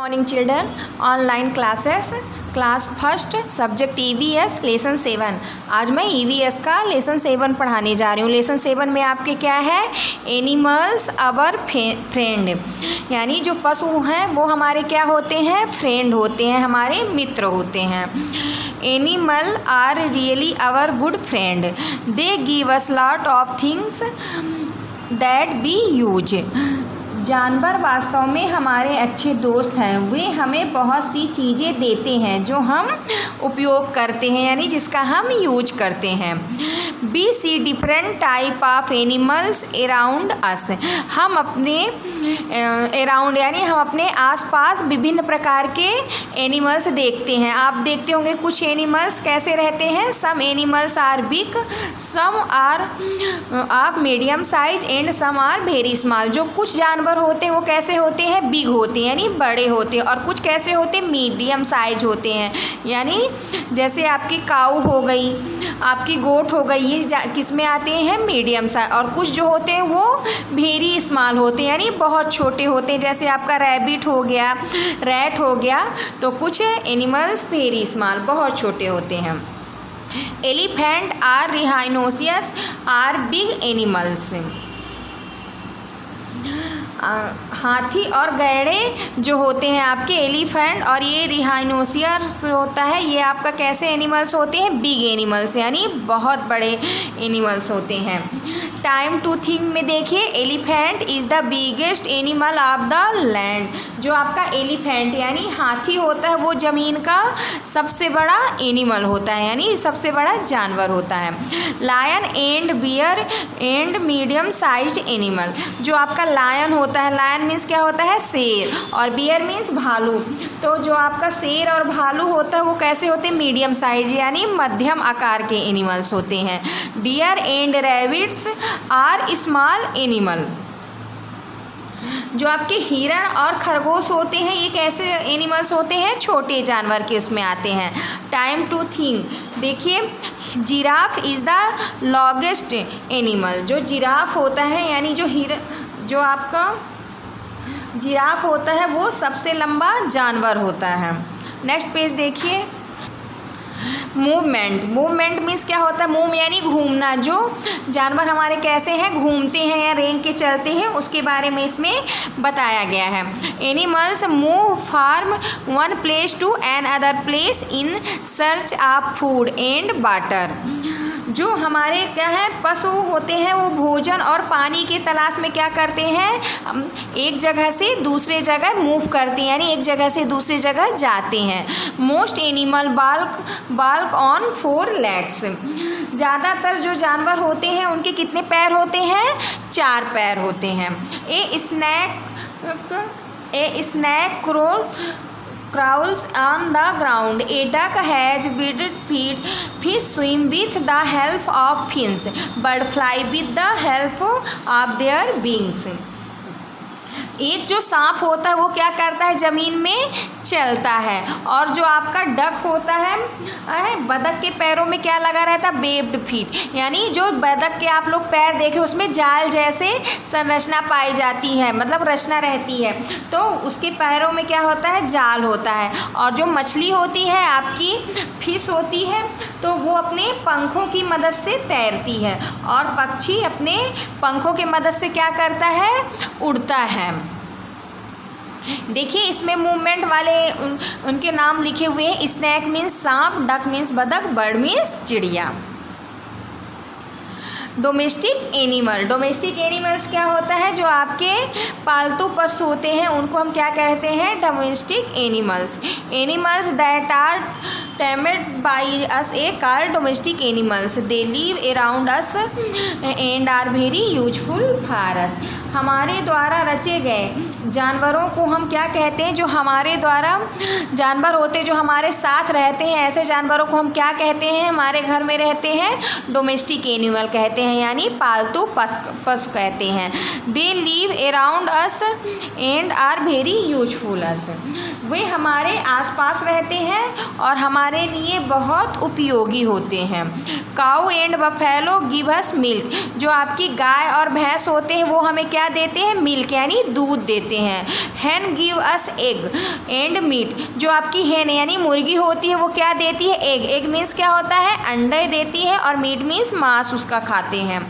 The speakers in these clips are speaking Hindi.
Morning children, online classes class first subject EVS lesson 7। आज मैं EVS का लेसन 7 पढ़ाने जा रही हूँ। लेसन 7 में आपके क्या है, एनिमल्स अवर फ्रेंड, यानी जो पशु हैं वो हमारे क्या होते हैं, फ्रेंड होते हैं, हमारे मित्र होते हैं। Animal are really our good friend, they give us lot of things that we use. जानवर वास्तव में हमारे अच्छे दोस्त हैं, वे हमें बहुत सी चीज़ें देते हैं जो हम उपयोग करते हैं, यानी जिसका हम यूज करते हैं। We see different type of animals around us, हम अपने अराउंड यानी हम अपने आसपास विभिन्न प्रकार के एनिमल्स देखते हैं। आप देखते होंगे कुछ एनिमल्स कैसे रहते हैं, some animals are big, some are of medium size and some are very small. जो कुछ जानवर होते हैं वो कैसे होते हैं, बिग होते हैं यानी बड़े होते हैं, और कुछ कैसे होते हैं, मीडियम साइज होते हैं, यानी जैसे आपकी काऊ हो गई, आपकी गोट हो गई, ये किस में आते हैं, मीडियम साइज। और कुछ जो होते हैं वो वेरी स्मॉल होते हैं यानी बहुत छोटे होते हैं, जैसे आपका रैबिट हो गया, रैट हो गया। तो कुछ एनिमल्स वेरी स्मॉल बहुत छोटे होते हैं। Elephant are rhinoceros are big animals, हाथी और गैड़े जो होते हैं आपके एलिफेंट, और ये रिहाइनोसियस होता है, ये आपका कैसे एनिमल्स होते हैं, बिग एनिमल्स यानी बहुत बड़े एनिमल्स होते हैं। टाइम टू थिंक में देखिए, elephant is the biggest animal of the land. जो आपका एलिफेंट यानी हाथी होता है वो ज़मीन का सबसे बड़ा एनिमल होता है, यानी सबसे बड़ा जानवर होता है। Lion and bear and medium sized animal, जो आपका लायन होता है, लायन मीन्स क्या होता है, शेर, और बियर मीन्स भालू। तो जो आपका शेर और भालू होता है वो कैसे होते हैं, मीडियम साइज यानी मध्यम आकार के एनिमल्स होते हैं। Deer and rabbits are small animal, जो आपके हिरण और खरगोश होते हैं ये कैसे एनिमल्स होते हैं, छोटे जानवर के उसमें आते हैं। टाइम टू थिंक देखिए, giraffe is the longest animal, जो जिराफ होता है यानी जो आपका जिराफ होता है वो सबसे लंबा जानवर होता है। नेक्स्ट पेज देखिए, मूवमेंट, मूवमेंट मीन्स क्या होता है, मूव यानी घूमना, जो जानवर हमारे कैसे हैं, घूमते हैं या रेंग के चलते हैं, उसके बारे में इसमें बताया गया है। Animals move from one place to another place in search of food and water. जो हमारे क्या है, पशु होते हैं वो भोजन और पानी की तलाश में क्या करते हैं, एक जगह से दूसरे जगह मूव करते हैं, यानी एक जगह से दूसरी जगह जाते हैं। Most animal bulk on 4 legs, ज़्यादातर जो जानवर होते हैं उनके कितने पैर होते हैं, 4 पैर होते हैं। ए snack crawls on the ground, a duck has webbed feet, fish swim with the help of fins, bird fly with the help of their wings। एक जो सांप होता है वो क्या करता है, ज़मीन में चलता है, और जो आपका डक होता है बतख के पैरों में क्या लगा रहता है, वेब्ड फीट, यानी जो बतख के आप लोग पैर देखे उसमें जाल जैसे संरचना पाई जाती है, मतलब रचना रहती है, तो उसके पैरों में क्या होता है, जाल होता है। और जो मछली होती है आपकी फिश होती है तो वो अपने पंखों की मदद से तैरती है, और पक्षी अपने पंखों की मदद से क्या करता है, उड़ता है। देखिए इसमें मूवमेंट वाले उनके नाम लिखे हुए हैं, स्नैक मीन्स सांप, डक मीन्स बतख, बर्ड मीन्स चिड़िया। डोमेस्टिक एनिमल, डोमेस्टिक एनिमल्स क्या होता है, जो आपके पालतू पशु होते हैं उनको हम क्या कहते हैं, domestic animals. Animals that are tamed by us are called domestic animals, they live around us and are very useful for us. हमारे द्वारा रचे गए जानवरों को हम क्या कहते हैं, जो हमारे द्वारा जानवर होते हैं जो हमारे साथ रहते हैं, ऐसे जानवरों को हम क्या कहते हैं, हमारे घर में रहते हैं, डोमेस्टिक एनिमल कहते हैं, यानी पालतू पशु कहते हैं। They live around us and are very useful us, वे हमारे आसपास रहते हैं और हमारे लिए बहुत उपयोगी होते हैं। Cow and buffalo give us milk, जो आपकी गाय और भैंस होते हैं वो हमें क्या देते हैं, मिल्क यानी दूध देते हैं। Hen give us egg and meat, जो आपकी हैन यानी मुर्गी होती है वो क्या देती है? एग। एग मीन्स क्या होता है? अंडे देती है, और मीट मीन्स मांस उसका खाते हैं।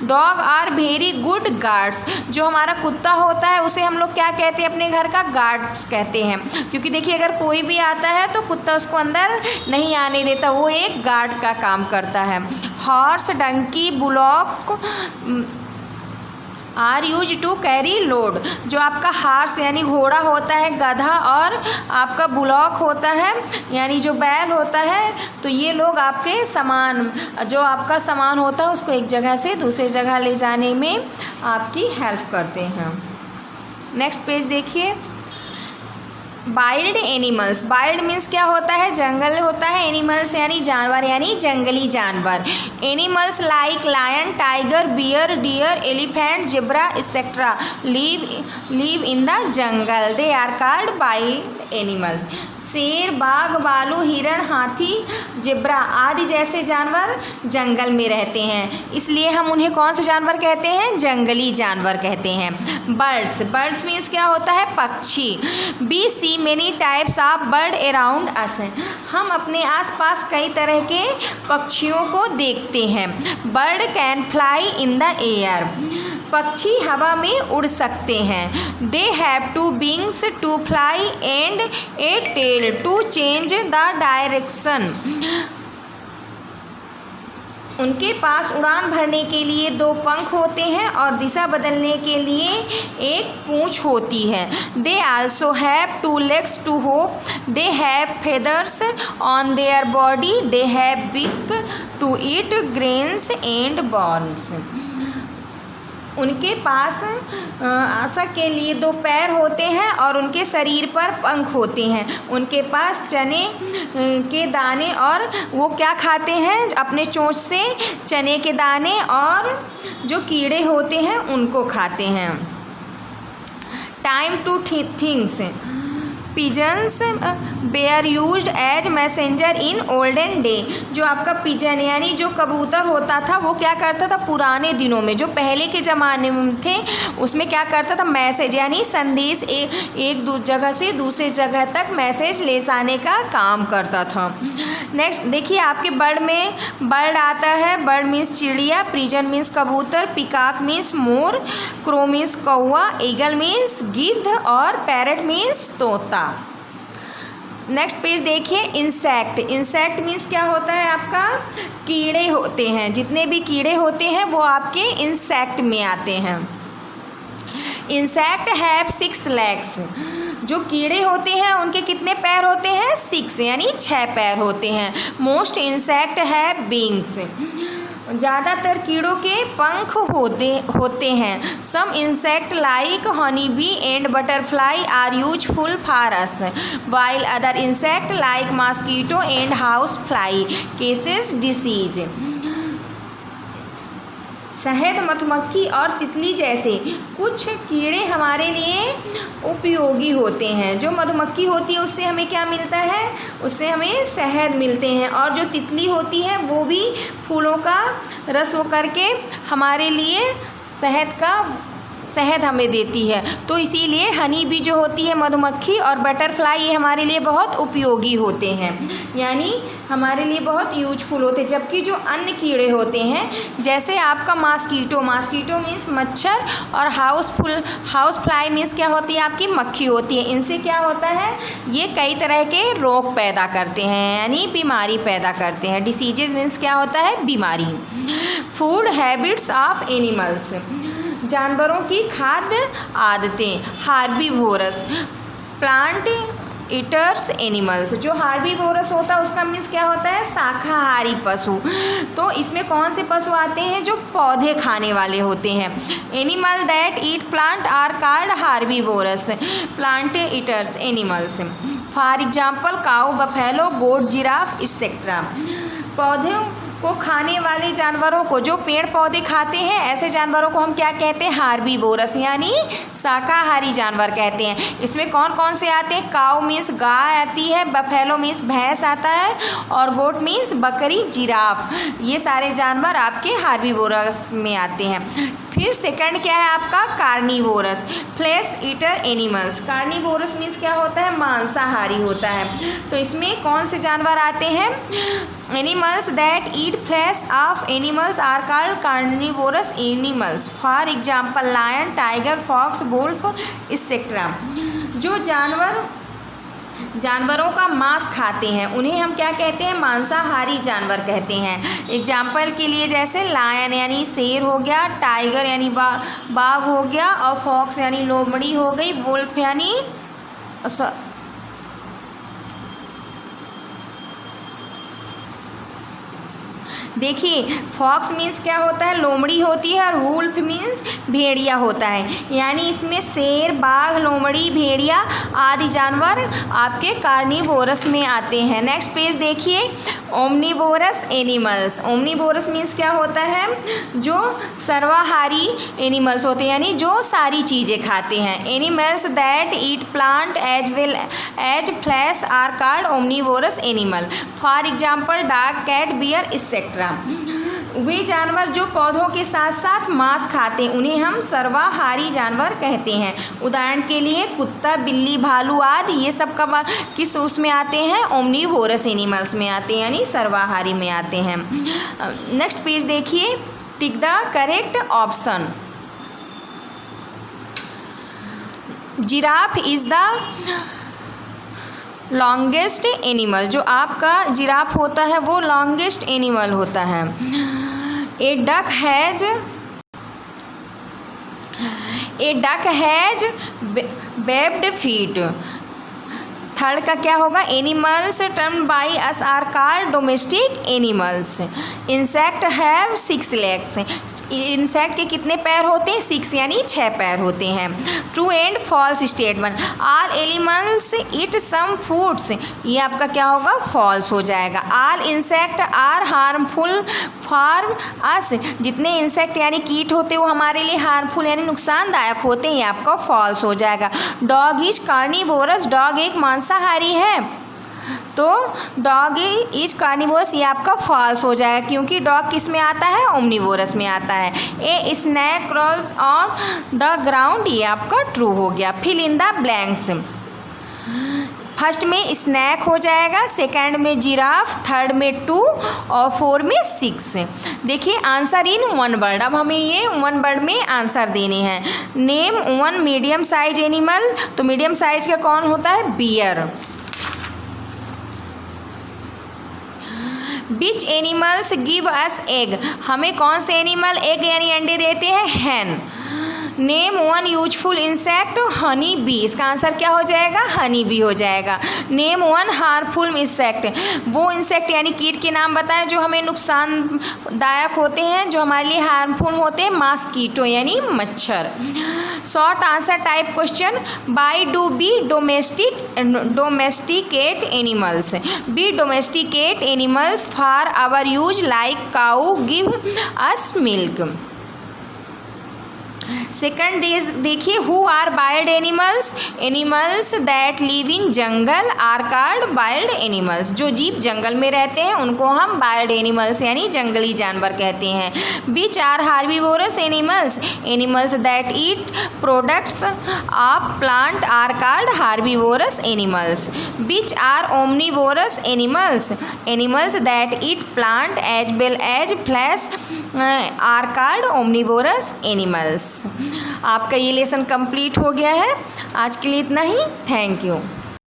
Dog are very good guards, जो हमारा कुत्ता होता है उसे हम लोग क्या कहते हैं? अपने घर का गार्ड्स कहते हैं, क्योंकि देखिए अगर कोई भी आता है तो कुत्ता उसको अंदर नहीं आने देता, वो एक गार्ड का काम करता है। Horse, donkey, bullock are use to carry load, जो आपका हार्स यानी घोड़ा होता है, गधा, और आपका बुलॉक होता है यानी जो बैल होता है, तो ये लोग आपके सामान, जो आपका सामान होता है उसको एक जगह से दूसरी जगह ले जाने में आपकी हेल्प करते हैं। नेक्स्ट पेज देखिए। वाइल्ड एनिमल्स, वाइल्ड मीन्स क्या होता है? जंगल होता है। एनिमल्स यानी जानवर, यानी जंगली जानवर। Animals like lion, tiger, bear, deer, elephant, zebra etcetera live in the jungle, they are called wild animals. शेर, बाघ, भालू, हिरण, हाथी, जेब्रा आदि जैसे जानवर जंगल में रहते हैं, इसलिए हम उन्हें कौन से जानवर कहते हैं? जंगली जानवर कहते हैं। बर्ड्स, बर्ड्स मीन्स क्या होता है? पक्षी। We see many types of bird around us, हम अपने आसपास कई तरह के पक्षियों को देखते हैं। Bird can fly in the air, पक्षी हवा में उड़ सकते हैं। They have two wings to fly and a tail to change the direction, उनके पास उड़ान भरने के लिए 2 पंख होते हैं और दिशा बदलने के लिए एक पूँछ होती है। They also have 2 legs to hop, they have feathers on their body, they have beak to eat grains and worms, उनके पास आशा के लिए 2 पैर होते हैं और उनके शरीर पर पंख होते हैं। उनके पास चने के दाने, और वो क्या खाते हैं? अपने चोंच से चने के दाने और जो कीड़े होते हैं उनको खाते हैं। Time to things, pigeons were used as messenger in olden day, जो आपका पिजन यानी जो कबूतर होता था वो क्या करता था? पुराने दिनों में, जो पहले के ज़माने में थे, उसमें क्या करता था? मैसेज यानी संदेश एक जगह से दूसरे जगह तक मैसेज ले जाने का काम करता था। नेक्स्ट देखिए आपके बर्ड में बर्ड आता है। बर्ड मीन्स चिड़िया, पिजन मीन्स कबूतर, peacock means more, crow means कौवा, ईगल मीन्स गिद्ध, और पैरट मीन्स तोता। नेक्स्ट पेज देखिए। इंसेक्ट, इंसेक्ट मीन्स क्या होता है? आपका कीड़े होते हैं, जितने भी कीड़े होते हैं वो आपके इंसेक्ट में आते हैं। इंसेक्ट हैव 6 legs, जो कीड़े होते हैं उनके कितने पैर होते हैं? 6 यानी 6 पैर होते हैं। मोस्ट इंसेक्ट हैव विंग्स, ज़्यादातर कीड़ों के पंख होते हैं। Some insect like honey bee and butterfly are useful for us, while other insect like mosquito and house fly causes disease. शहद, मधुमक्खी और तितली जैसे कुछ कीड़े हमारे लिए उपयोगी होते हैं। जो मधुमक्खी होती है उससे हमें क्या मिलता है? उससे हमें शहद मिलते हैं, और जो तितली होती है वो भी फूलों का रस हो करके हमारे लिए शहद हमें देती है। तो इसीलिए हनी बी जो होती है मधुमक्खी और बटरफ्लाई, ये हमारे लिए बहुत उपयोगी होते हैं, यानी हमारे लिए बहुत यूजफुल होते हैं। जबकि जो अन्य कीड़े होते हैं जैसे आपका मॉस्किटो, मॉस्किटो मीन्स मच्छर, और हाउस फ्लाई मीन्स क्या होती है? आपकी मक्खी होती है। इनसे क्या होता है? ये कई तरह के रोग पैदा करते हैं, यानी बीमारी पैदा करते हैं। डिसीजेज मीन्स क्या होता है? बीमारी। फूड हैबिट्स ऑफ एनिमल्स, जानवरों की खाद्य आदतें। हार्बीवोरस, प्लांट ईटर्स एनिमल्स, जो हार्बीवोरस होता है उसका मीन्स क्या होता है? शाकाहारी पशु। तो इसमें कौन से पशु आते हैं? जो पौधे खाने वाले होते हैं। Animal that eat plant are called herbivorous, plant eaters animals. For example cow, buffalo, goat, giraffe etcetera. को खाने वाले जानवरों को, जो पेड़ पौधे खाते हैं ऐसे जानवरों को हम क्या कहते हैं, हार्बीवोरस यानी शाकाहारी जानवर कहते हैं। इसमें कौन कौन से आते हैं, काऊ मीन्स गाय आती है, बफेलो मीन्स भैंस आता है, और गोट मीन्स बकरी, जिराफ, ये सारे जानवर आपके हार्बीवोरस में आते हैं। फिर सेकंड क्या है आपका, carnivorous, flesh eater animals. Carnivorous means क्या होता है, मांसाहारी होता है। तो इसमें कौन से जानवर आते हैं, animals that eat flesh of animals are called carnivorous animals, for example lion, tiger, fox, wolf etcetera. जो जानवरों का मांस खाते हैं उन्हें हम क्या कहते हैं, मांसाहारी जानवर कहते हैं। एग्जाम्पल के लिए जैसे लायन यानी शेर हो गया, टाइगर यानी बाघ हो गया, और फॉक्स यानी लोमड़ी हो गई, वुल्फ यानी देखिए फॉक्स मीन्स क्या होता है, लोमड़ी होती है, और वुल्फ मीन्स भेड़िया होता है। यानी इसमें शेर, बाघ, लोमड़ी, भेड़िया आदि जानवर आपके कार्निवोरस में आते हैं। नेक्स्ट पेज देखिए, ओमनिवोरस एनिमल्स। ओमनिवोरस मीन्स क्या होता है, जो सर्वाहारी एनिमल्स होते हैं, यानी जो सारी चीज़ें खाते हैं। Animals that eat plant as well as flesh are called omnivorous animal, for example dog, cat, bear etcetera. वे जानवर जो पौधों के साथ साथ मांस खाते हैं उन्हें हम सर्वाहारी जानवर कहते हैं। उदाहरण के लिए कुत्ता, बिल्ली, भालू आदि ये सब कब किस उसमें आते हैं, ओमनिवोरस एनिमल्स में आते हैं, यानी सर्वाहारी में आते हैं। नेक्स्ट पेज देखिए, tick the correct option. Giraffe is the longest animal. जो आपका जिराफ होता है वो लॉन्गेस्ट एनिमल होता है। A duck has webbed feet. Third का क्या होगा, animals termed by us are called domestic animals. Insect have 6 legs। Insect के कितने पैर होते हैं, 6 यानी 6 पैर होते हैं। True and false statement, all animals eat some foods, ये आपका क्या होगा, फॉल्स हो जाएगा। All insect are harmful for us, जितने इंसेक्ट यानी कीट होते हैं वो हमारे लिए हार्मफुल यानी नुकसानदायक होते हैं, ये आपका फॉल्स हो जाएगा। डॉग इज कार्निवोरस, डॉग एक मांसाहारी है, तो डॉग इज कार्निवोरस, ये आपका फॉल्स हो जाएगा, क्योंकि डॉग किस में आता है, ओमनिवोरस में आता है। A snake crawls on the ground, ये आपका ट्रू हो गया। Fill in the blanks, first में स्नैक हो जाएगा, सेकंड में जिराफ, थर्ड में 2 और 4 में 6। देखिए आंसर इन 1 वर्ड, अब हमें ये 1 वर्ड में आंसर देने हैं। नेम 1 मीडियम साइज एनिमल, तो मीडियम साइज का कौन होता है, bear. Which animals give us egg, हमें कौन से एनिमल एग यानी अंडे देते हैं, hen. Name 1 useful insect, honey bee, इसका आंसर क्या हो जाएगा, हनी बी हो जाएगा। नेम 1 हार्मफुल इंसेक्ट, वो इंसेक्ट यानी कीट के नाम बताएं जो हमें नुकसानदायक होते हैं, जो हमारे लिए हार्मफुल होते हैं, मॉस्किटो यानी मच्छर। Short answer type question, why do we domesticate animals, we domesticate animals for our use like cow give us milk. Second देखिए, who are wild animals, animals that live in jungle are called wild animals, जो जीव जंगल में रहते हैं उनको हम वाइल्ड एनिमल्स यानी जंगली जानवर कहते हैं। Which are herbivorous animals, animals that eat products of plant are called herbivorous animals. Which are omnivorous animals, animals that eat plant as well as flesh are called omnivorous animals. आपका ये लेसन कंप्लीट हो गया है। आज के लिए इतना ही। Thank you.